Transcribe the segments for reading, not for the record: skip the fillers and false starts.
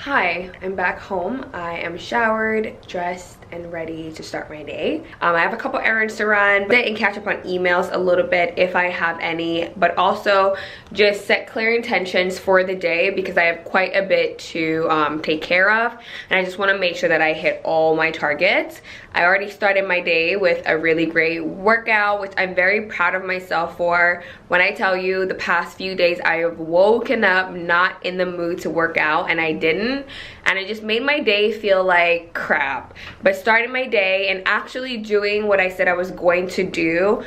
Hi, I'm back home. I am showered, dressed, and ready to start my day. I have a couple errands to run and catch up on emails a little bit if I have any, but also just set clear intentions for the day because I have quite a bit to take care of, and I just want to make sure that I hit all my targets. I already started my day with a really great workout, which I'm very proud of myself for. When I tell you the past few days I have woken up not in the mood to work out, and I didn't, and it just made my day feel like crap. But starting my day and actually doing what I said I was going to do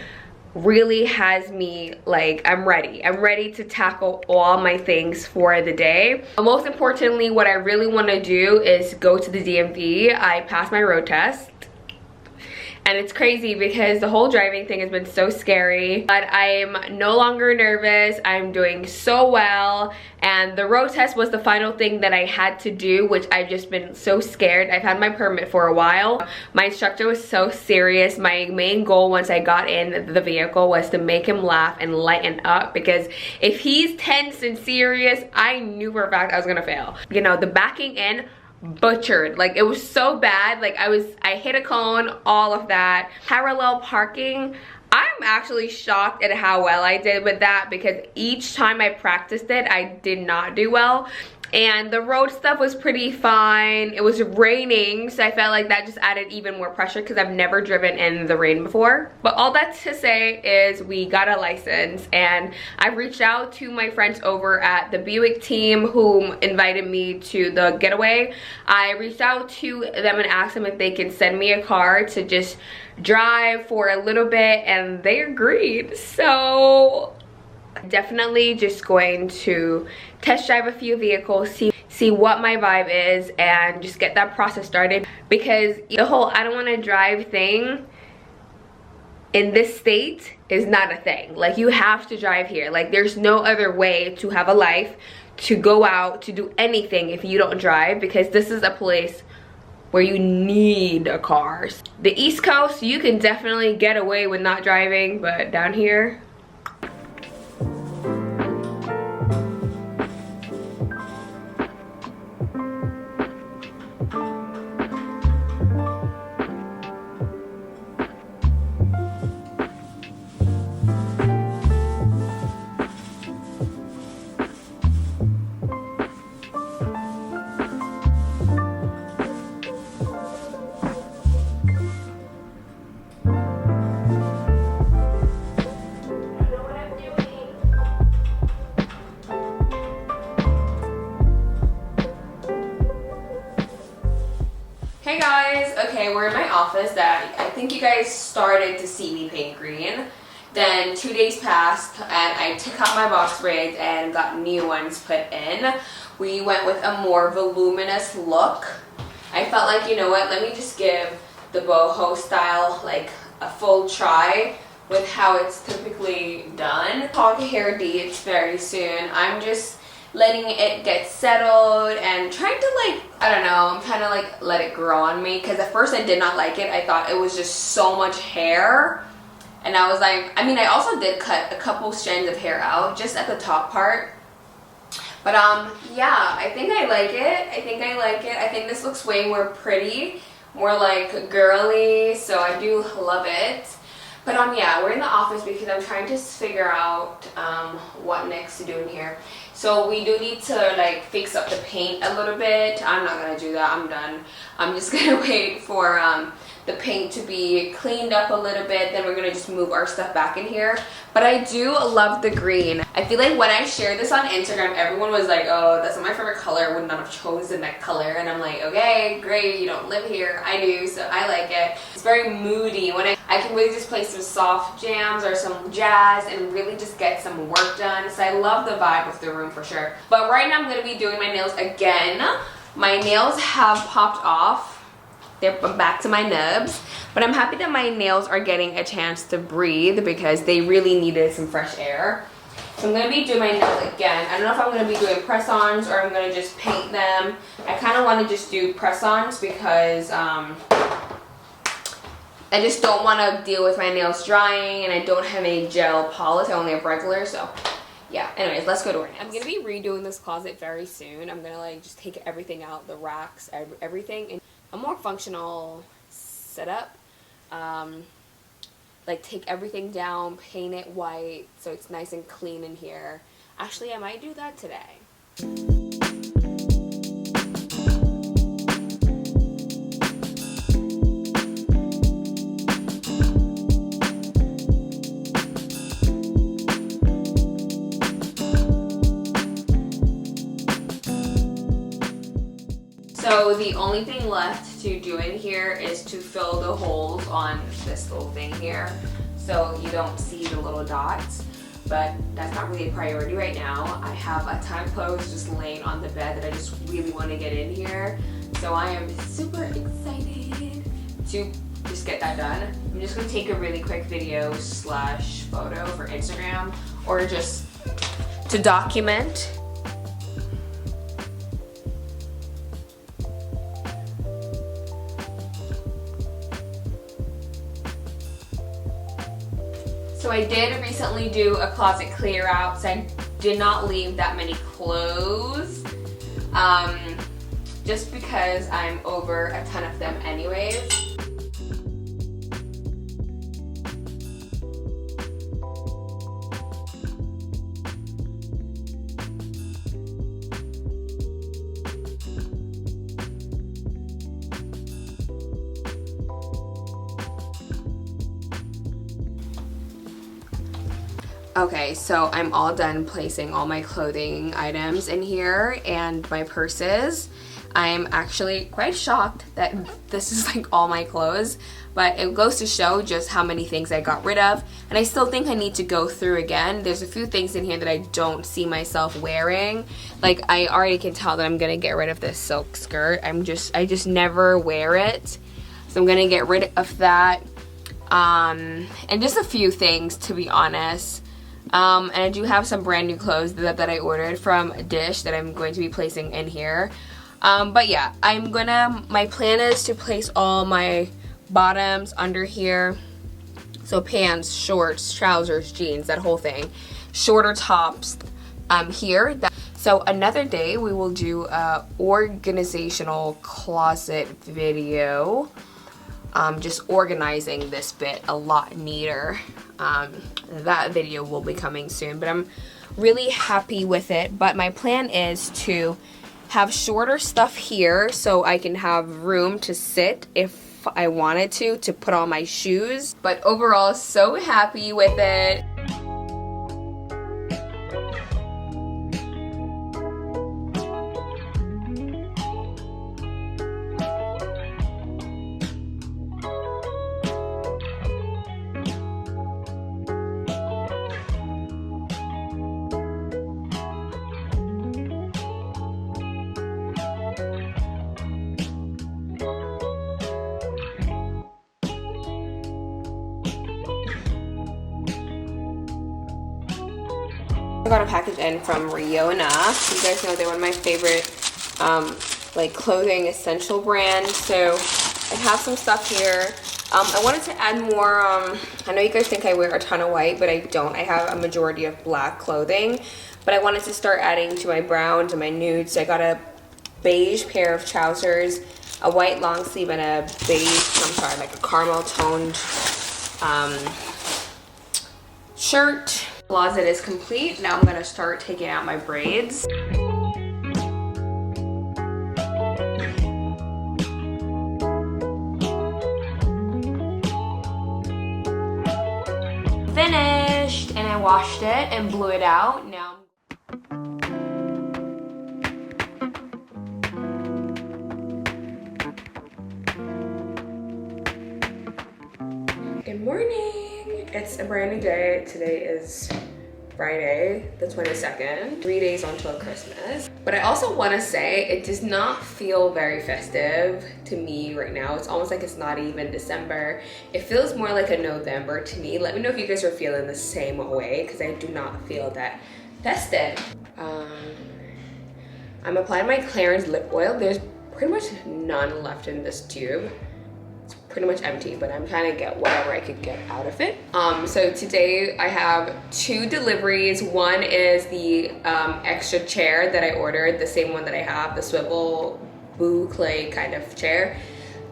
really has me like, I'm ready to tackle all my things for the day. But most importantly, what I really want to do is go to the DMV. I passed my road test. And it's crazy because the whole driving thing has been so scary, but I'm no longer nervous. I'm doing so well, and the road test was the final thing that I had to do, which I've just been so scared. I've had my permit for a while. My instructor was so serious. My main goal once I got in the vehicle was to make him laugh and lighten up, because if he's tense and serious, I knew for a fact I was gonna fail. You know, the backing in, butchered. Like, it was so bad. Like, I hit a cone, all of that. Parallel parking, I'm actually shocked at how well I did with that, because each time I practiced it I did not do well. And the road stuff was pretty fine. It was raining, so I felt like that just added even more pressure because I've never driven in the rain before. But all that to say is we got a license, and I reached out to my friends over at the Buick team who invited me to the getaway. I reached out to them and asked them if they can send me a car to just drive for a little bit, and they agreed. So definitely just going to test drive a few vehicles, see what my vibe is, and just get that process started, because the whole I don't want to drive thing in this state is not a thing. Like, you have to drive here. Like, there's no other way to have a life, to go out, to do anything if you don't drive, because this is a place where you need a car. The East Coast, you can definitely get away with not driving, but down here, hey guys, okay, we're in my office that I think you guys started to see me paint green. Then 2 days passed and I took out my box braids and got new ones put in. We went with a more voluminous look. I felt like, you know what, let me just give the boho style like a full try with how it's typically done. Hog hair dates very soon. I'm just letting it get settled and trying to, like, I don't know, I'm trying to like let it grow on me, because at first I did not like it. I thought it was just so much hair, and I was like, I mean, I also did cut a couple strands of hair out just at the top part, but yeah, I think I like it. I think this looks way more pretty, more like girly, so I do love it. But yeah, we're in the office because I'm trying to figure out what next to do in here. So we do need to like fix up the paint a little bit. I'm not gonna do that, I'm done. I'm just gonna wait for the paint to be cleaned up a little bit, then we're gonna just move our stuff back in here. But I do love the green. I feel like when I shared this on Instagram, everyone was like, oh, that's not my favorite color, would not have chosen that color. And I'm like, okay, great, you don't live here. I do, so I like it. It's very moody. When I can really just play some soft jams or some jazz and really just get some work done. So I love the vibe of the room for sure. But right now I'm gonna be doing my nails again. My nails have popped off. They're back to my nubs, but I'm happy that my nails are getting a chance to breathe because they really needed some fresh air. So I'm going to be doing my nails again. I don't know if I'm going to be doing press-ons or I'm going to just paint them. I kind of want to just do press-ons because I just don't want to deal with my nails drying, and I don't have any gel polish. I only have regular, so yeah, anyways, let's go to work. I'm gonna be redoing this closet very soon. I'm gonna like just take everything out, the racks, everything, and a more functional setup. Like take everything down, paint it white so it's nice and clean in here. Actually, I might do that today. So the only thing left to do in here is to fill the holes on this little thing here so you don't see the little dots, but that's not really a priority right now. I have a ton of clothes just laying on the bed that I just really want to get in here, so I am super excited to just get that done. I'm just going to take a really quick video / photo for Instagram, or just to document. So I did recently do a closet clear out, so I did not leave that many clothes, just because I'm over a ton of them anyways. Okay, so I'm all done placing all my clothing items in here and my purses. I'm actually quite shocked that this is like all my clothes, but it goes to show just how many things I got rid of, and I still think I need to go through again. There's a few things in here that I don't see myself wearing. Like, I already can tell that I'm gonna get rid of this silk skirt. I just never wear it, so I'm gonna get rid of that, and just a few things, to be honest. And I do have some brand new clothes that I ordered from Dish that I'm going to be placing in here. But yeah, my plan is to place all my bottoms under here. So pants, shorts, trousers, jeans, that whole thing. Shorter tops here. So another day we will do a organizational closet video. Just organizing this bit a lot neater. That video will be coming soon, but I'm really happy with it. But my plan is to have shorter stuff here so I can have room to sit if I wanted to put on my shoes. But overall, so happy with it. I got a package in from Riona. You guys know they're one of my favorite like clothing essential brands. So I have some stuff here. I wanted to add more, I know you guys think I wear a ton of white, but I don't. I have a majority of black clothing, but I wanted to start adding to my browns and my nudes. So I got a beige pair of trousers, a white long sleeve, and a like a caramel toned shirt. Closet is complete. Now I'm gonna start taking out my braids. Finished, and I washed it and blew it out. Now good morning. It's a brand new day. Today is Friday, the 22nd. 3 days until Christmas. But I also want to say it does not feel very festive to me right now. It's almost like it's not even December. It feels more like a November to me. Let me know if you guys are feeling the same way, because I do not feel that festive. I'm applying my Clarins lip oil. There's pretty much none left in this tube. It's pretty much empty, but I'm trying to get whatever I could get out of it. So today I have 2 deliveries. One is the extra chair that I ordered, the same one that I have, the swivel boo clay kind of chair.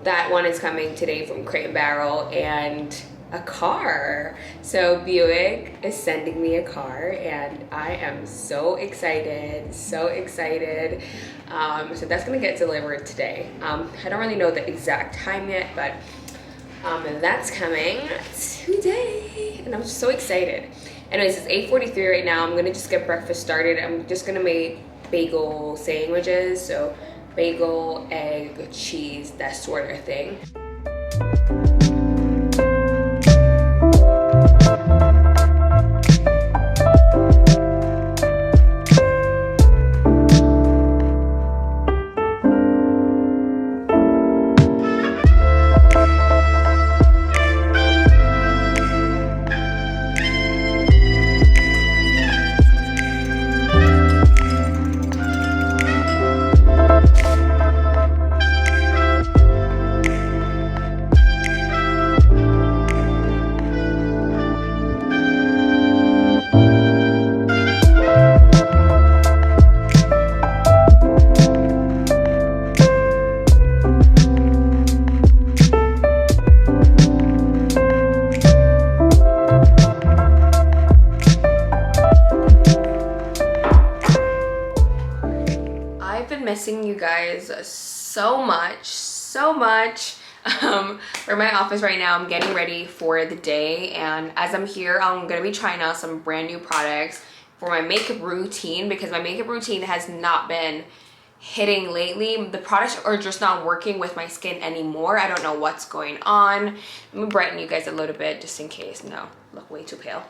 That one is coming today from Crate and Barrel, and a car. So Buick is sending me a car and I am so excited, so excited. So that's gonna get delivered today. I don't really know the exact time yet, but that's coming today and I'm so excited. Anyways, it's 8:43 right now. I'm gonna just get breakfast started. I'm just gonna make bagel sandwiches. So bagel, egg, cheese, that sort of thing. Missing you guys so much. We're in my office right now. I'm getting ready for the day, and as I'm here, I'm gonna be trying out some brand new products for my makeup routine because my makeup routine has not been hitting lately. The products are just not working with my skin anymore. I don't know what's going on. Let me brighten you guys a little bit just in case. No, look way too pale.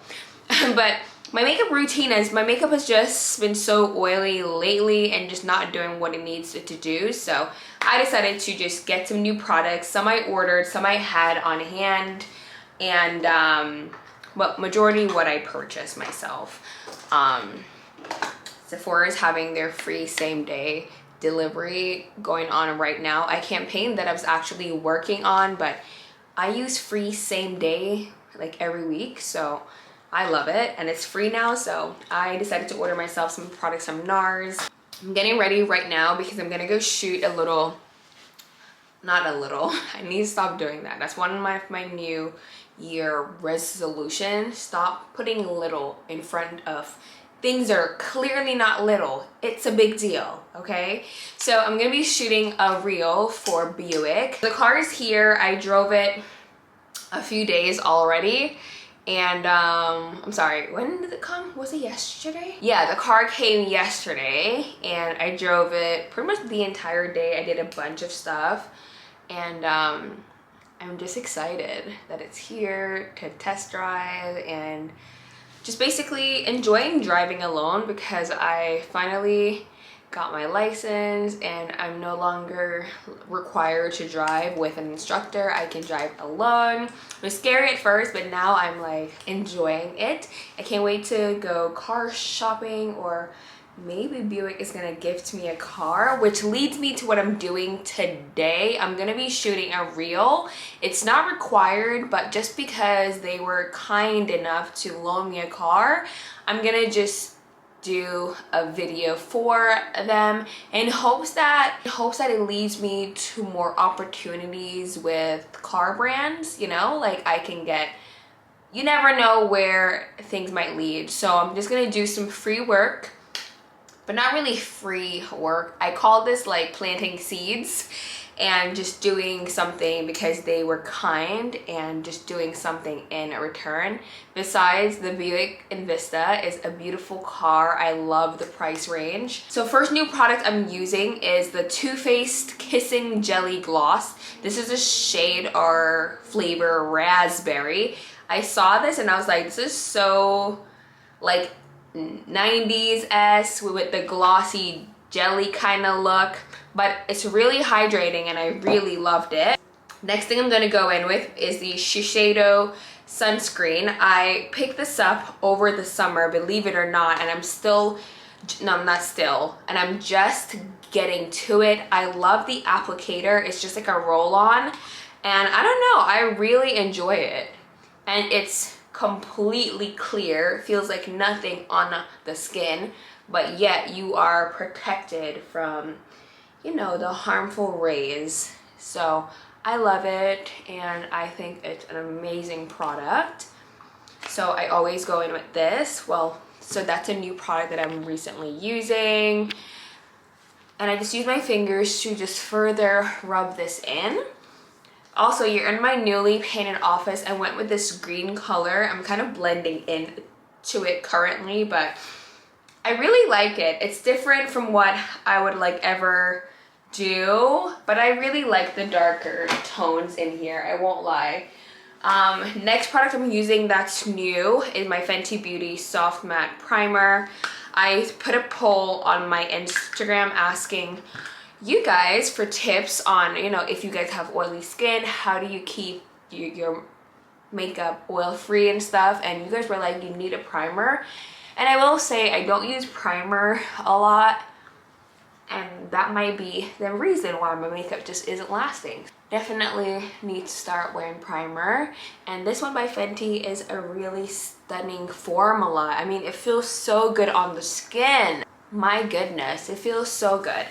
But my makeup routine is, my makeup has just been so oily lately and just not doing what it needs it to do. So I decided to just get some new products. Some I ordered, some I had on hand, and but majority what I purchased myself. Sephora is having their free same day delivery going on right now. A campaign that I was actually working on, but I use free same day like every week, so I love it, and it's free now. So I decided to order myself some products from NARS. I'm getting ready right now because I'm gonna go shoot a little, not a little, I need to stop doing that. That's one of my new year resolution. Stop putting little in front of things that are clearly not little. It's a big deal, okay? So I'm gonna be shooting a reel for Buick. The car is here. I drove it a few days already. And I'm sorry, when did it come? Was it yesterday? Yeah, the car came yesterday and I drove it pretty much the entire day. I did a bunch of stuff, and I'm just excited that it's here to test drive and just basically enjoying driving alone because I finally got my license and I'm no longer required to drive with an instructor. I can drive alone. It was scary at first, but now I'm like enjoying it. I can't wait to go car shopping, or maybe Buick is gonna gift me a car, which leads me to what I'm doing today. I'm gonna be shooting a reel. It's not required, but just because they were kind enough to loan me a car, I'm gonna just do a video for them in hopes that it leads me to more opportunities with car brands, you know, like I can get, you never know where things might lead. So I'm just gonna do some free work, but not really free work. I call this like planting seeds and just doing something because they were kind and just doing something in return. Besides, the Buick Envista is a beautiful car. I love the price range. So first new product I'm using is the Too Faced Kissing Jelly Gloss. This is a shade or flavor raspberry. I saw this and I was like, this is so like 90s-esque with the glossy jelly kind of look, but it's really hydrating and I really loved it. Next thing I'm gonna go in with is the Shiseido sunscreen. I picked this up over the summer, believe it or not, and I'm just getting to it. I love the applicator. It's just like a roll-on, And I don't know, I really enjoy it. And it's completely clear, feels like nothing on the skin, but yet you are protected from, you know, the harmful rays. So I love it, and I think it's an amazing product. So I always go in with this. Well, so that's a new product that I'm recently using. And I just use my fingers to just further rub this in. Also, you're in my newly painted office. I went with this green color. I'm kind of blending in to it currently, but I really like it. It's different from what I would like ever do, but I really like the darker tones in here, I won't lie. Next product I'm using that's new is my Fenty Beauty Soft Matte Primer. I put a poll on my Instagram asking you guys for tips on, you know, if you guys have oily skin, how do you keep your makeup oil free and stuff, and you guys were like, you need a primer. And I will say I don't use primer a lot, and that might be the reason why my makeup just isn't lasting. Definitely need to start wearing primer. And this one by Fenty is a really stunning formula. I mean, it feels so good on the skin. My goodness, it feels so good.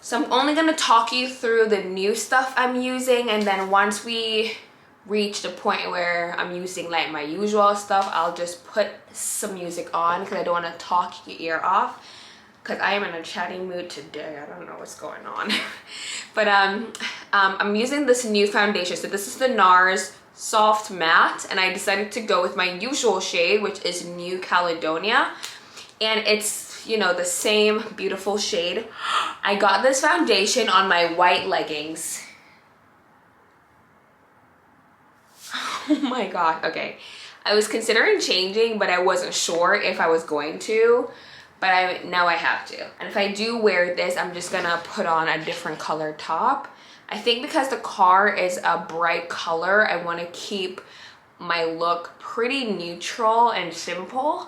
So I'm only gonna talk you through the new stuff I'm using, and then once we reach the point where I'm using like my usual stuff, I'll just put some music on because I don't want to talk your ear off, because I am in a chatty mood today. I don't know what's going on. But I'm using this new foundation. So this is the NARS Soft Matte, and I decided to go with my usual shade, which is New Caledonia, and it's, you know, the same beautiful shade. I got this foundation on my white leggings. Oh my god. Okay, I was considering changing, but I wasn't sure if I was going to, but now I have to. And if I do wear this, I'm just gonna put on a different color top. I think because the car is a bright color, I want to keep my look pretty neutral and simple.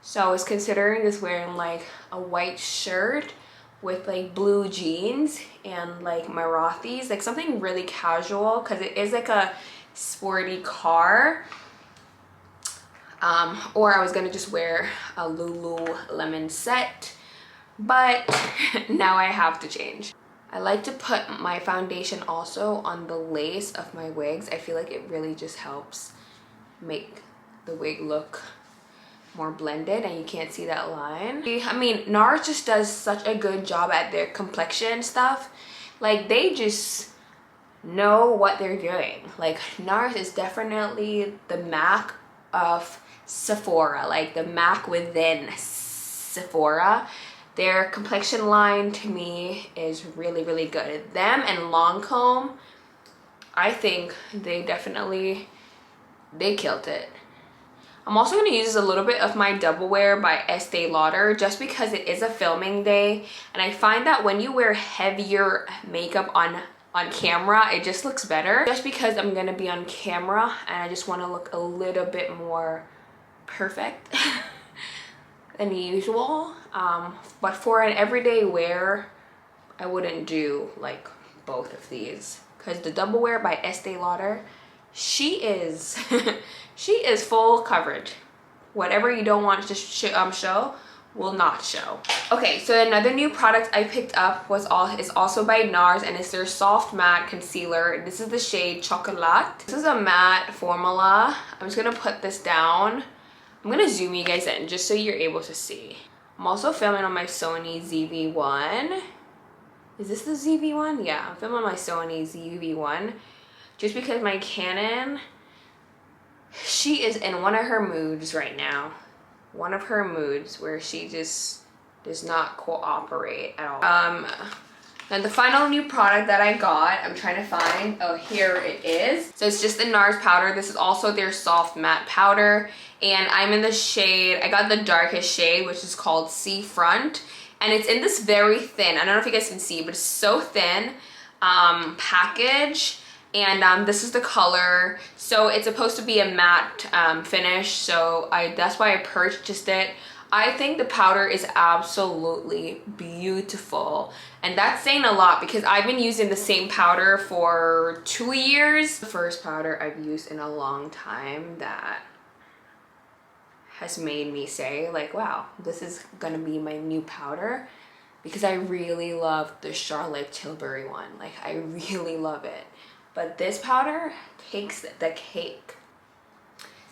So I was considering just wearing like a white shirt with like blue jeans and like Marathi's, like something really casual, because it is like a sporty car. Or I was gonna just wear a Lululemon set, but now I have to change. I like to put my foundation also on the lace of my wigs. I feel like it really just helps make the wig look more blended, and you can't see that line. I mean, NARS just does such a good job at their complexion stuff. Like, they just know what they're doing. Like, NARS is definitely the MAC of Sephora, like the MAC within Sephora. Their complexion line to me is really, really good. Them and Lancome, I think they killed it. I'm also going to use a little bit of my Double Wear by Estee Lauder, just because it is a filming day, and I find that when you wear heavier makeup on camera, it just looks better. Just because I'm going to be on camera and I just want to look a little bit more perfect than usual. But for an everyday wear, I wouldn't do like both of these, because the Double Wear by Estee Lauder, she is she is full coverage. Whatever you don't want to show will not show. Okay, so another new product I picked up is also by NARS, and it's their Soft Matte Concealer. This is the shade Chocolat. This is a matte formula. I'm just gonna put this down. I'm gonna zoom you guys in just so you're able to see. I'm also filming on my Sony ZV-1. Is this the ZV-1? Yeah, I'm filming on my Sony ZV-1. Just because my Canon, she is in one of her moods right now. One of her moods where she just does not cooperate at all. And the final new product that I got, I'm trying to find, oh, here it is. So it's just the NARS powder. This is also their soft matte powder, and I'm in the shade, I got the darkest shade, which is called Seafront, and it's in this very thin, I don't know if you guys can see, but it's so thin package. And this is the color. So it's supposed to be a matte finish, so that's why I purchased it. I think the powder is absolutely beautiful. And that's saying a lot because I've been using the same powder for 2 years. The first powder I've used in a long time that has made me say like, wow, this is gonna be my new powder, because I really love the Charlotte Tilbury one. Like, I really love it. But this powder takes the cake.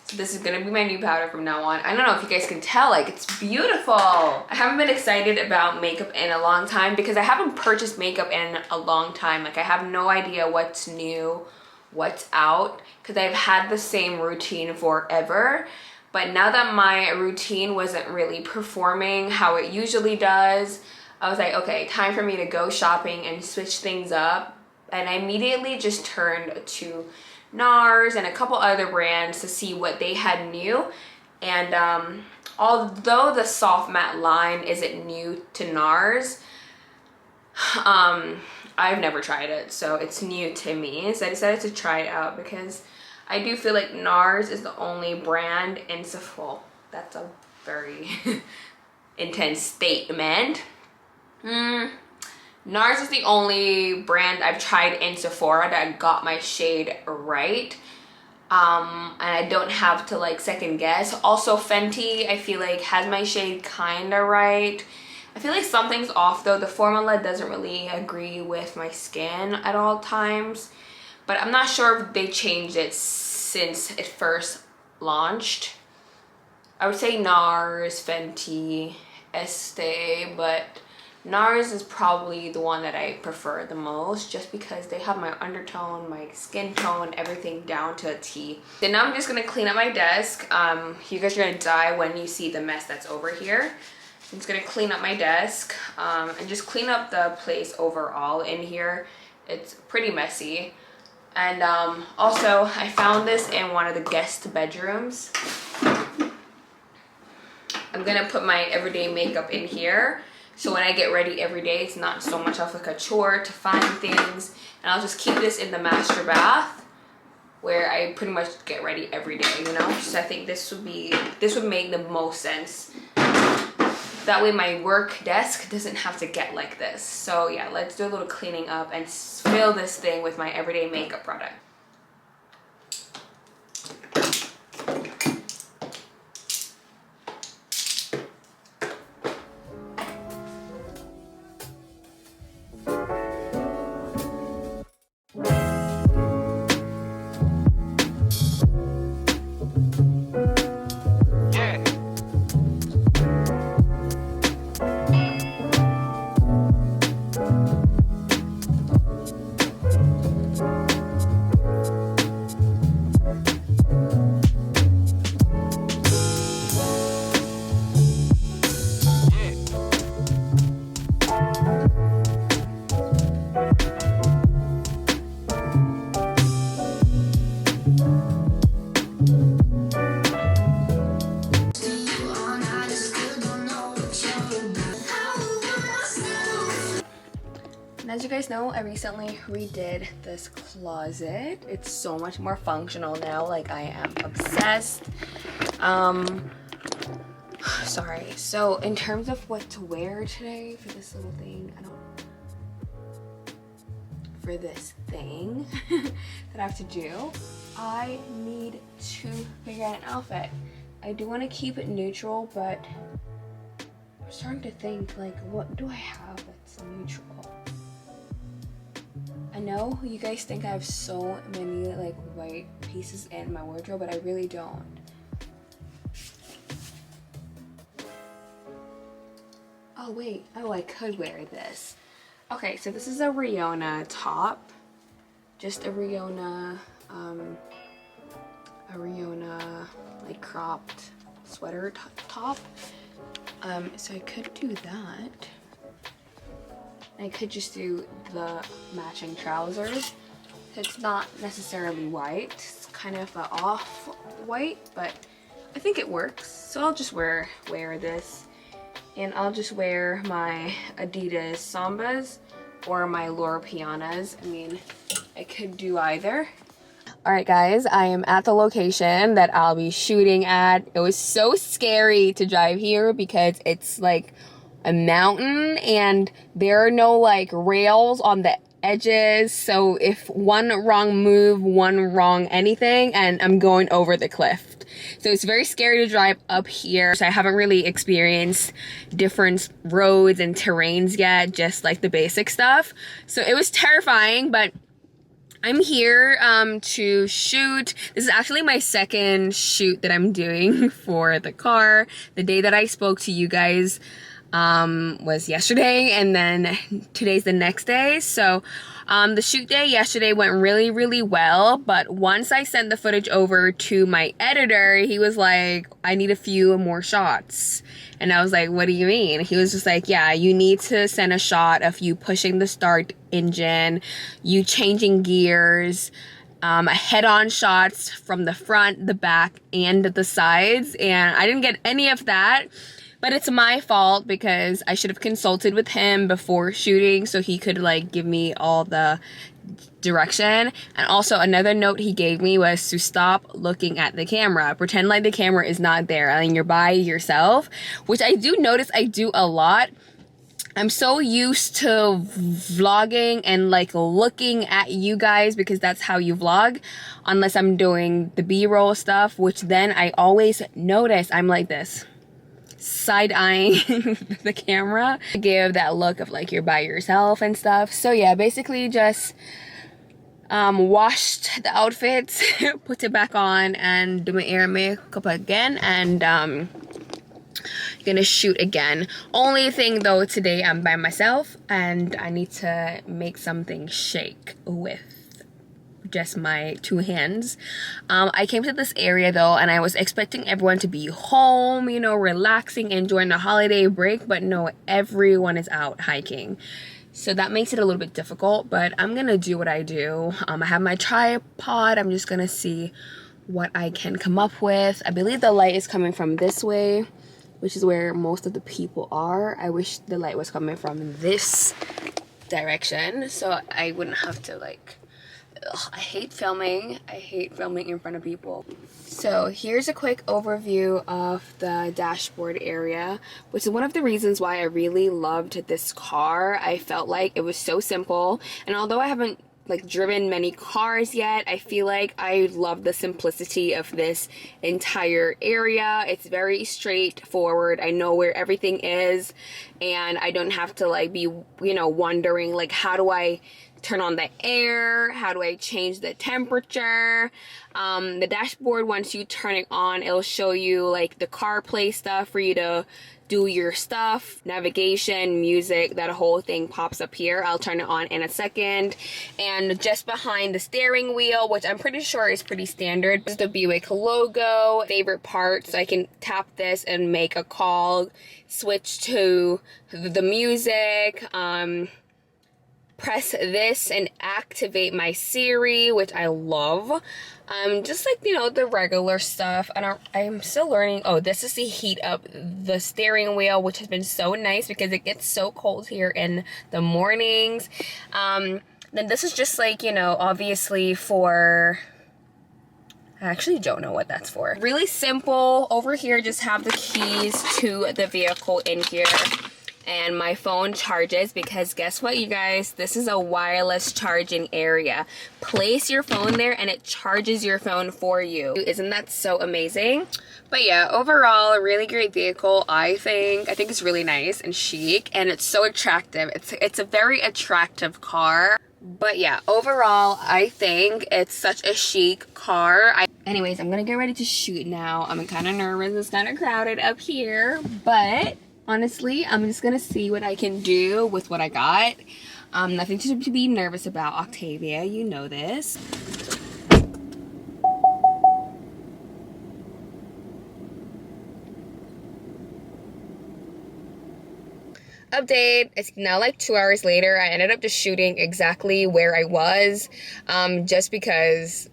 So this is gonna be my new powder from now on. I don't know if you guys can tell, like, it's beautiful. I haven't been excited about makeup in a long time because I haven't purchased makeup in a long time. Like, I have no idea what's new, what's out, because I've had the same routine forever. But now that my routine wasn't really performing how it usually does, I was like, okay, time for me to go shopping and switch things up. And I immediately just turned to NARS and a couple other brands to see what they had new. And although the soft matte line isn't new to NARS, I've never tried it, so it's new to me. So I decided to try it out because I do feel like NARS is the only brand in Sephora. That's a very intense statement. NARS is the only brand I've tried in Sephora that got my shade right. And I don't have to like second guess. Also Fenty, I feel like has my shade kinda right. I feel like something's off though. The formula doesn't really agree with my skin at all times. But I'm not sure if they changed it since it first launched. I would say NARS, Fenty, Estee, but NARS is probably the one that I prefer the most just because they have my undertone, my skin tone, everything down to a T. Then now I'm just gonna clean up my desk. You guys are gonna die when you see the mess that's over here. I'm just gonna clean up my desk and just clean up the place overall in here. It's pretty messy. And also I found this in one of the guest bedrooms. I'm gonna put my everyday makeup in here. So when I get ready every day, it's not so much of like a chore to find things. And I'll just keep this in the master bath where I pretty much get ready every day, you know? So I think this would make the most sense. That way my work desk doesn't have to get like this. So yeah, let's do a little cleaning up and fill this thing with my everyday makeup product. As you guys know, I recently redid this closet. It's so much more functional now. Like, I am obsessed. Sorry. So in terms of what to wear today for this little thing, for this thing that I have to do, I need to figure out an outfit. I do want to keep it neutral, but I'm starting to think, like, what do I have that's neutral? I know you guys think I have so many like white pieces in my wardrobe, but I really don't. Oh wait, oh, I could wear this. Okay, so this is a Rihanna top. Just a Rihanna like cropped sweater top. So I could do that. I could just do the matching trousers. It's not necessarily white. It's kind of an off-white, but I think it works. So I'll just wear this. And I'll just wear my Adidas Sambas or my Loro Pianas. I mean, I could do either. All right, guys, I am at the location that I'll be shooting at. It was so scary to drive here because it's like a mountain and there are no like rails on the edges. So if one wrong move, one wrong anything, and I'm going over the cliff. So it's very scary to drive up here. So I haven't really experienced different roads and terrains yet, just like the basic stuff. So it was terrifying, but I'm here to shoot. This is actually my second shoot that I'm doing for the car. The day that I spoke to you guys was yesterday, and then today's the next day. So the shoot day yesterday went really, really well, but once I sent the footage over to my editor, he was like, I need a few more shots. And I was like, what do you mean? He was just like, yeah, you need to send a shot of you pushing the start engine, you changing gears, head-on shots from the front, the back, and the sides. And I didn't get any of that. But it's my fault because I should have consulted with him before shooting so he could like give me all the direction. And also another note he gave me was to stop looking at the camera. Pretend like the camera is not there and you're by yourself, which I do notice I do a lot. I'm so used to vlogging and like looking at you guys because that's how you vlog, unless I'm doing the B-roll stuff, which then I always notice I'm like this, side-eyeing the camera to give that look of like you're by yourself and stuff. So yeah, basically just washed the outfits, put it back on, and do my hair and makeup again, and gonna shoot again. Only thing though, today I'm by myself and I need to make something shake with just my two hands. I came to this area though and I was expecting everyone to be home, you know, relaxing, enjoying the holiday break, but no, everyone is out hiking. So that makes it a little bit difficult, but I'm gonna do what I do. I have my tripod. I'm just gonna see what I can come up with. I believe the light is coming from this way, which is where most of the people are. I wish the light was coming from this direction so I wouldn't have to like, ugh, I hate filming. I hate filming in front of people. So here's a quick overview of the dashboard area, which is one of the reasons why I really loved this car. I felt like it was so simple, and although I haven't like driven many cars yet, I feel like I love the simplicity of this entire area. It's very straightforward. I know where everything is and I don't have to like be, you know, wondering like, how do I turn on the air? How do I change the temperature? The dashboard, once you turn it on, it'll show you like the CarPlay stuff for you to do your stuff, navigation, music, that whole thing pops up here. I'll turn it on in a second. And just behind the steering wheel, which I'm pretty sure is pretty standard, is the Buick logo. Favorite part, so I can tap this and make a call, switch to the music, press this and activate my Siri, which I love. Just like, you know, the regular stuff. I'm still learning. Oh, this is the heat up the steering wheel, which has been so nice because it gets so cold here in the mornings. Then this is just like, you know, obviously for, I actually don't know what that's for. Really simple. Over here, just have the keys to the vehicle in here. And my phone charges because guess what, you guys? This is a wireless charging area. Place your phone there and it charges your phone for you. Isn't that so amazing? But yeah, overall, a really great vehicle, I think. I think it's really nice and chic, and it's so attractive. It's a very attractive car. But yeah, overall, I think it's such a chic car. Anyways, I'm gonna get ready to shoot now. I'm kind of nervous. It's kind of crowded up here, but honestly, I'm just gonna see what I can do with what I got. Nothing to be nervous about, Octavia, you know this. Update, it's now like 2 hours later. I ended up just shooting exactly where I was, just because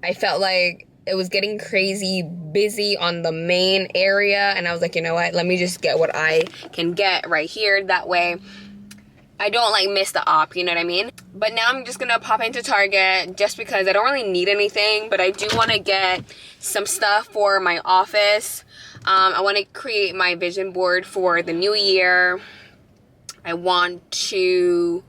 I felt like it was getting crazy busy on the main area, and I was like, you know what, let me just get what I can get right here. That way I don't like miss the op, you know what I mean? But now I'm just gonna pop into Target just because I don't really need anything, but I do want to get some stuff for my office. I want to create my vision board for the new year. I want to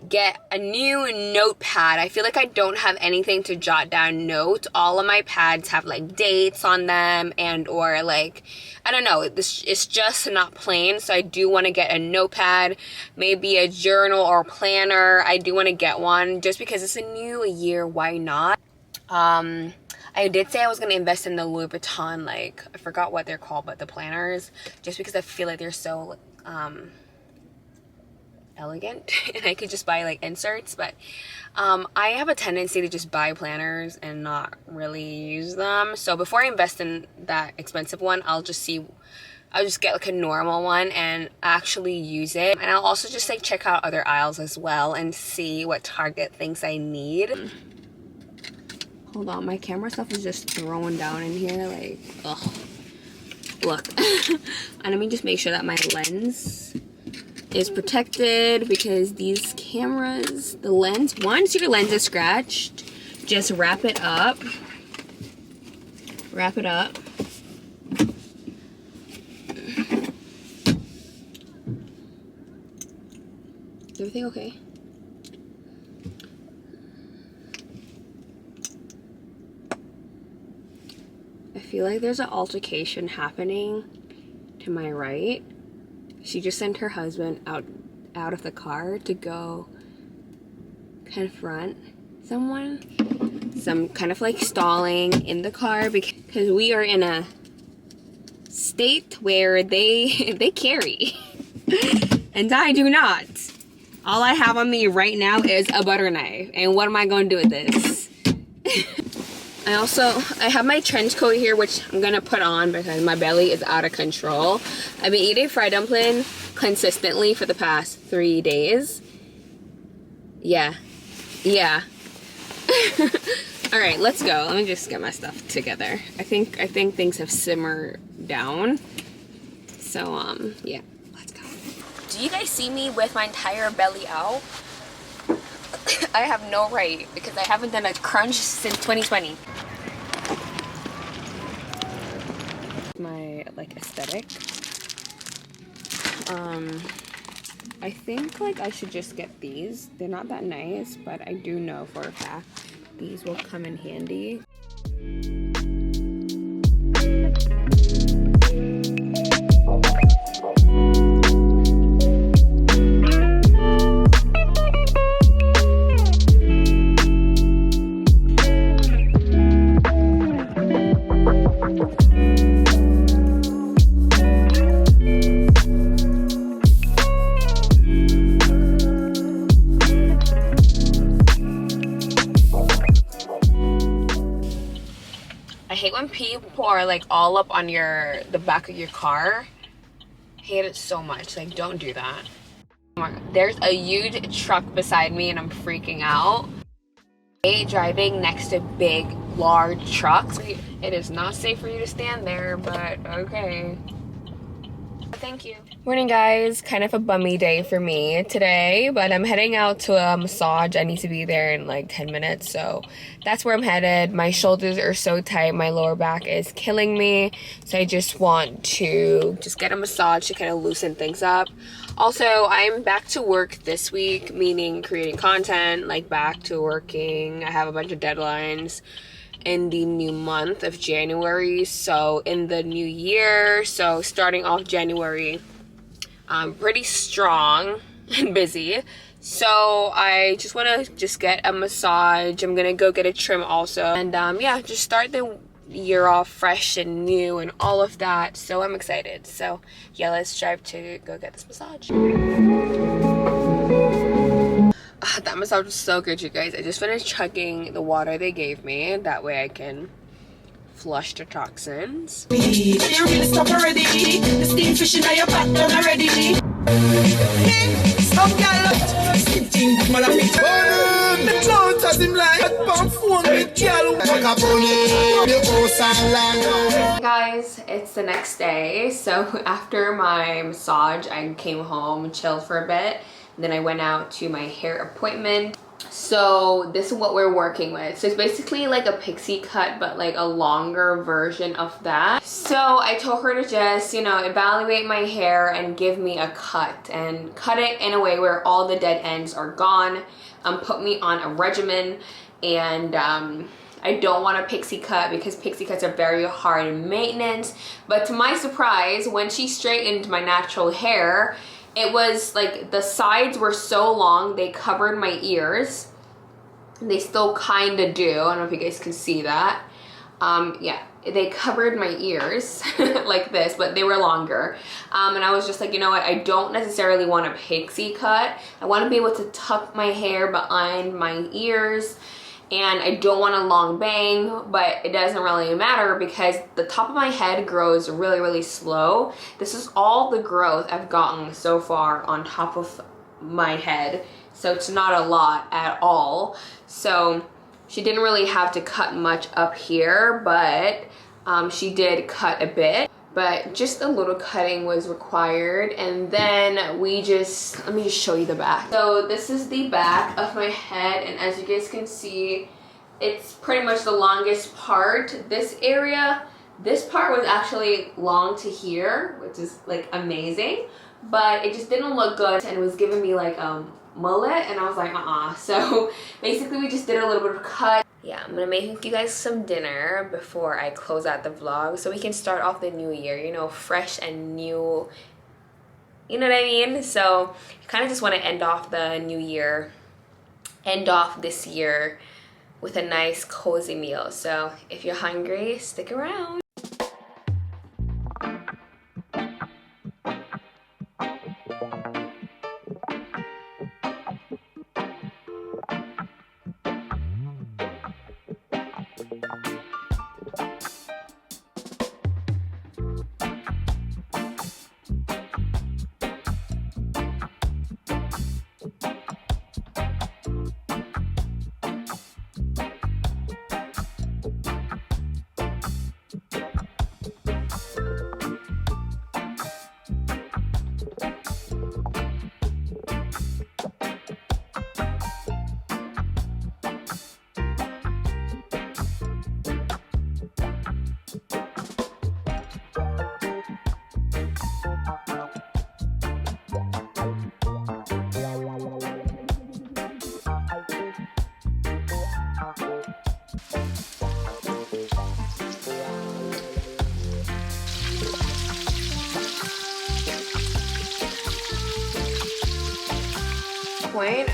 get a new notepad. I feel like I don't have anything to jot down notes. All of my pads have like dates on them and or like, I don't know, it's just not plain. So I do want to get a notepad, maybe a journal or planner. I do want to get one just because it's a new year. Why not? I did say I was going to invest in the Louis Vuitton, like, I forgot what they're called, but the planners, just because I feel like they're so, elegant and I could just buy like inserts. But I have a tendency to just buy planners and not really use them. So before I invest in that expensive one, I'll just get like a normal one and actually use it. And I'll also just like check out other aisles as well and see what Target thinks I need. Hold on, my camera stuff is just throwing down in here, like, ugh. Look. And let me just make sure that my lens is protected, because these cameras, the lens, once your lens is scratched, just wrap it up. Wrap it up. Is everything okay? I feel like there's an altercation happening to my right. She just sent her husband out of the car to go confront someone. Some kind of like stalling in the car because we are in a state where they carry and I do not. All I have on me right now is a butter knife, and what am I going to do with this? I have my trench coat here, which I'm gonna put on because my belly is out of control. I've been eating fried dumpling consistently for the past 3 days. Yeah. All right, let's go. Let me just get my stuff together. I think things have simmered down. So yeah, let's go. Do you guys see me with my entire belly out? I have no right because I haven't done a crunch since 2020. My like aesthetic. I think like I should just get these. They're not that nice, but I do know for a fact these will come in handy. I hate when people are like all up on the back of your car. I hate it so much. Like, don't do that. There's a huge truck beside me and I'm freaking out. Driving next to big, large trucks. It is not safe for you to stand there, but okay. Thank you. Morning, guys. Kind of a bummy day for me today, but I'm heading out to a massage. I need to be there in like 10 minutes, so that's where I'm headed. My shoulders are so tight. My lower back is killing me, so I just want to just get a massage to kind of loosen things up. Also, I'm back to work this week, meaning creating content, like back to working. I have a bunch of deadlines in the new month of January, so in the new year, so starting off January, I'm pretty strong and busy. So I just want to just get a massage. I'm gonna go get a trim also, and yeah, just start the year off fresh and new and all of that. So I'm excited. So yeah, let's drive to go get this massage. That massage was so good, you guys. I just finished chugging the water they gave me. That way I can flush the toxins. Guys, it's the next day. So after my massage, I came home, chilled for a bit. and then I went out to my hair appointment. So this is what we're working with. So it's basically like a pixie cut, but like a longer version of that. So I told her to just, you know, evaluate my hair and give me a cut and cut it in a way where all the dead ends are gone. Put me on a regimen, and I don't want a pixie cut because pixie cuts are very hard in maintenance. But to my surprise, when she straightened my natural hair, it was like the sides were so long they covered my ears. They still kind of do. I don't know if you guys can see that. Yeah, they covered my ears like this, but they were longer. And I was just like, you know what? I don't necessarily want a pixie cut. I want to be able to tuck my hair behind my ears. And I don't want a long bang, but it doesn't really matter because the top of my head grows really, really slow. This is all the growth I've gotten so far on top of my head. So it's not a lot at all. So she didn't really have to cut much up here, but she did cut a bit. But just a little cutting was required, and then let me just show you the back. So this is the back of my head, and as you guys can see, it's pretty much the longest part. This area, this part was actually long to here, which is like amazing, but it just didn't look good, and it was giving me like a mullet, and I was like, So basically we just did a little bit of cut. Yeah, I'm gonna make you guys some dinner before I close out the vlog so we can start off the new year, you know, fresh and new, you know what I mean? So I kind of just want to end off the new year, end off this year with a nice cozy meal. So if you're hungry, stick around.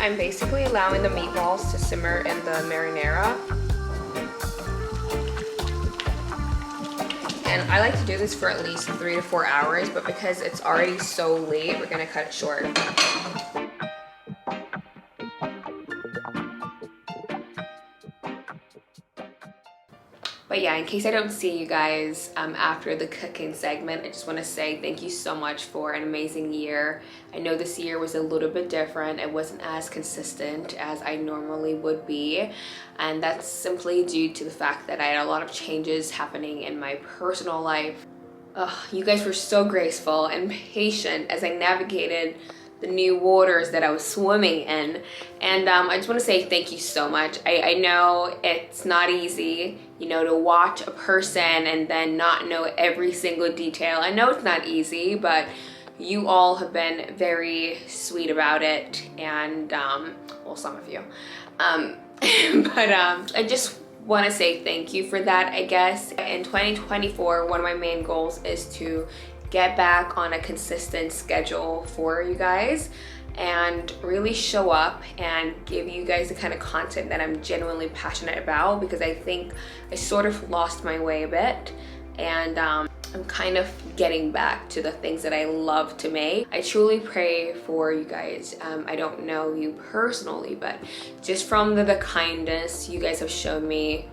I'm basically allowing the meatballs to simmer in the marinara. And I like to do this for at least 3 to 4 hours, but because it's already so late, we're gonna cut it short. But yeah, in case I don't see you guys after the cooking segment, I just want to say thank you so much for an amazing year. I know this year was a little bit different. It wasn't as consistent as I normally would be. And that's simply due to the fact that I had a lot of changes happening in my personal life. You guys were so graceful and patient as I navigated the new waters that I was swimming in. And I just want to say thank you so much. I know it's not easy, you know, to watch a person and then not know every single detail. I know it's not easy, but you all have been very sweet about it, and well, some of you. I just want to say thank you for that, I guess. In 2024, one of my main goals is to get back on a consistent schedule for you guys and really show up and give you guys the kind of content that I'm genuinely passionate about, because I think I sort of lost my way a bit, and I'm kind of getting back to the things that I love to make. I truly pray for you guys. I don't know you personally, but just from the kindness you guys have shown me,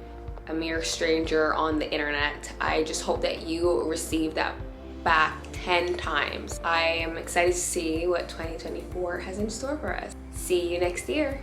a mere stranger on the internet, I just hope that you receive that back 10 times. I am excited to see what 2024 has in store for us. See you next year.